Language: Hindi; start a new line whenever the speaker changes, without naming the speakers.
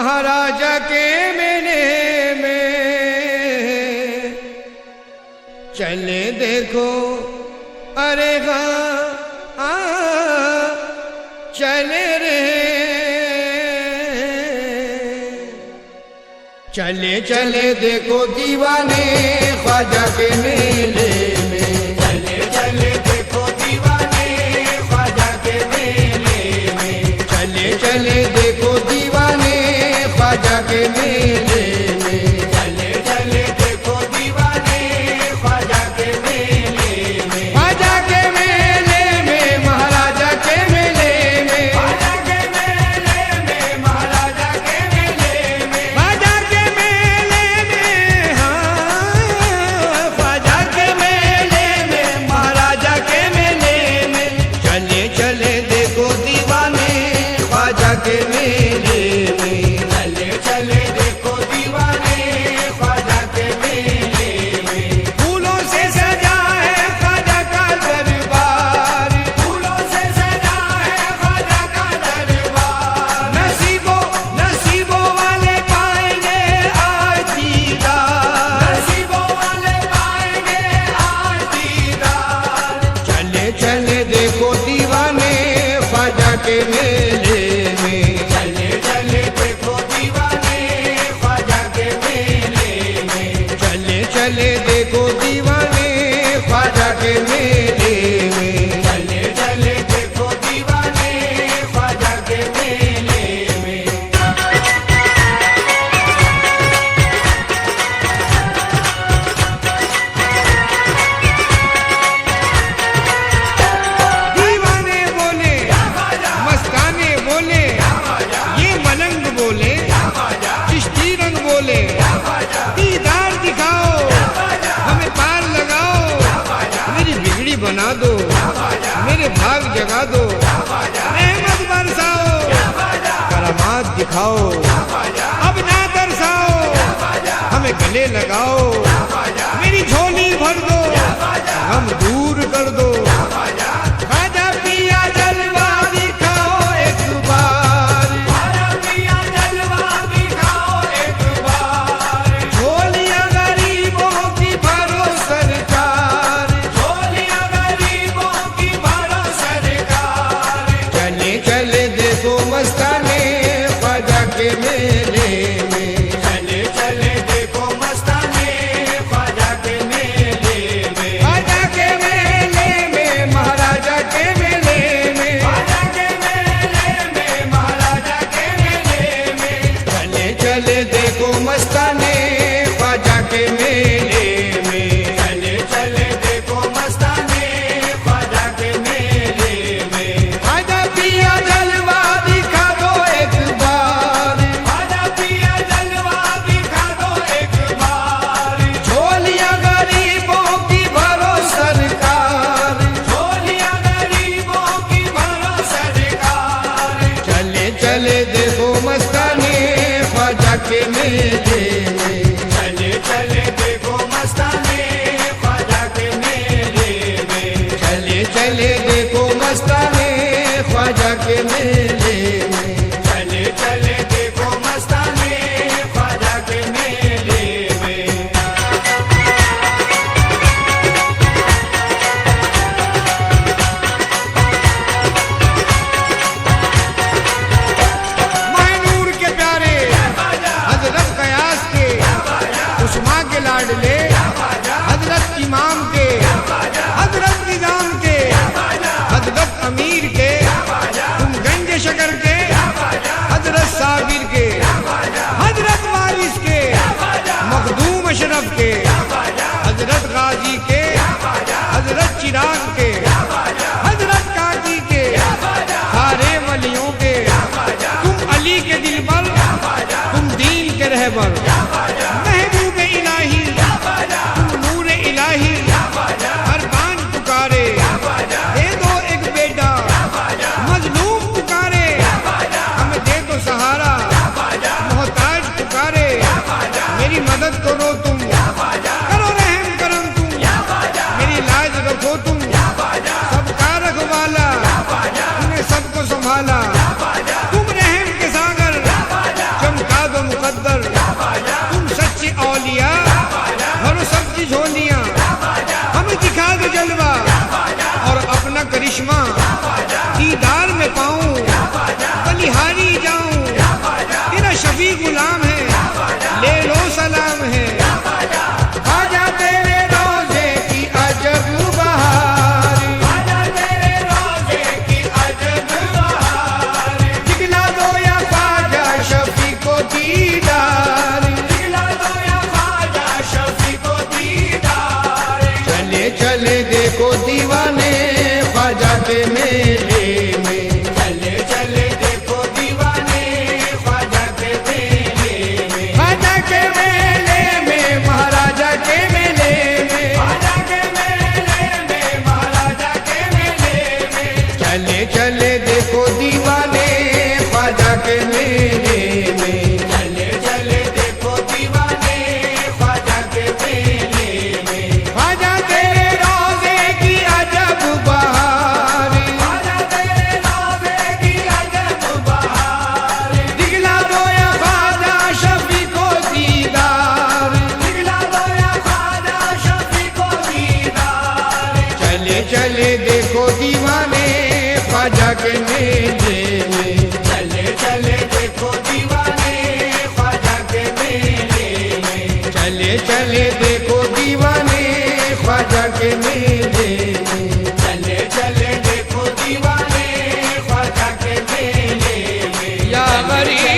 महाराजा के मेले में चले देखो, अरे हाँ चले रे, चले चले देखो दीवाने ख्वाजा के मेले में,
चले चले देखो दीवाने ख्वाजा के मेले में,
चले चले देखो दीवाने ख्वाजा के मेले में,
चले चले देखो दीवाने ख्वाजा के मेले में,
ख्वाजा के मेले में महाराजा के मेले में,
ख्वाजा के मेले में महाराजा के मेले में,
ख्वाजा के मेले में, हाँ ख्वाजा के मेले में महाराजा के मेले में, चले चले देखो दीवाने ख्वाजा के मेले में,
चले चले देखो दीवाने ख्वाजा के मेले में,
फूलों से सजा है ख्वाजा का दरबार,
फूलों से सजा है ख्वाजा का दरबार,
नसीबों नसीबों वाले पाएंगे आज दीदार,
नसीबों वाले पाएंगे आज दीदार,
चले चले देखो दीवाने ख्वाजा के मेले में,
चले चले देखो दीवाने ख्वाजा के मेले में,
चले चले देखो दीवाने ख्वाजा के मेले में,
चले चले देखो दीवाने ख्वाजा के मेले में,
दीवाने बोले मस्ताने बोले, ये मलंग बोले चिश्ती रंग बोले, दीदार दिखाओ हमें पार लगाओ, मेरी बिगड़ी बना दो, मेरे भाग जगा दो, रहमत बरसाओ, करामात दिखाओ, अब ना तरसाओ, हमें गले लगाओ, मेरी झोली भर दो, हम दूर कर दो, ख्वाजा पिया जलवा दिखाओ एक बार,
ख्वाजा पिया जलवा दिखाओ एक बार,
झोलियां गरीबों की भरो सरकार,
झोलियां गरीबों की भरो सरकार,
चले चले देखो मस्ताने ख्वाजा के मेले में,
चले चले देखो मस्ताने ख्वाजा के मेले में,
ख्वाजा के मेले में महाराजा के मेले में,
ख्वाजा के मेले में महाराजा के मेले में,
चले चले देखो मस्ताने ख्वाजा के मेले में,
चले चले देखो मस्ताने ख्वाजा के मेले में,
ख्वाजा पिया जलवा दिखा दो एक बार,
ख्वाजा पिया जलवा दिखा दो एक बार,
झोलियां गरीबों की भरो सरकार,
झोलियां गरीबों की भरो सरकार,
चले चले देखो मस्ताने ख्वाजा के मेले में,
चले चले देखो मस्ताने ख्वाजा के मेले में,
चले चले देखो मस्ताने ख्वाजा के मेले में,
चले चले देखो मस्ताने ख्वाजा के मेले में,
मायनूर के प्यारे हजरत कयास के, उस्मा के लाडले हजरत इमाम के, हजरत निजाम के, हजरत अमीर के, तुम गंज शकर के, हजरत साबिर के, हजरत वारिस के, मखदूम अशरफ के, हजरत गाजी के, हजरत चिराग के, हजरत काजी के, सारे वलियों के, तुम अली के दिल पर, तुम दीन के रहबर, महबूब इलाही, तुम नूर इलाही, हर बान पुकारे, दे दो एक बेटा, मजलूम पुकारे, हमें दे दो सहारा, मोहताज पुकारे, मेरी मदद करो तुम, करो रहम करम तुम, मेरी लाज रखो तुम, सबका रखवाला, तुमने सबको संभाला, तुम रहम के सागर, चमका के मेले में।
चले चले देखो दीवाने ख्वाजा के मेले में।
चले चले देखो दीवाने ख्वाजा के मेले में।
चले चले देखो दीवाने ख्वाजा के मेले में।
या गरीब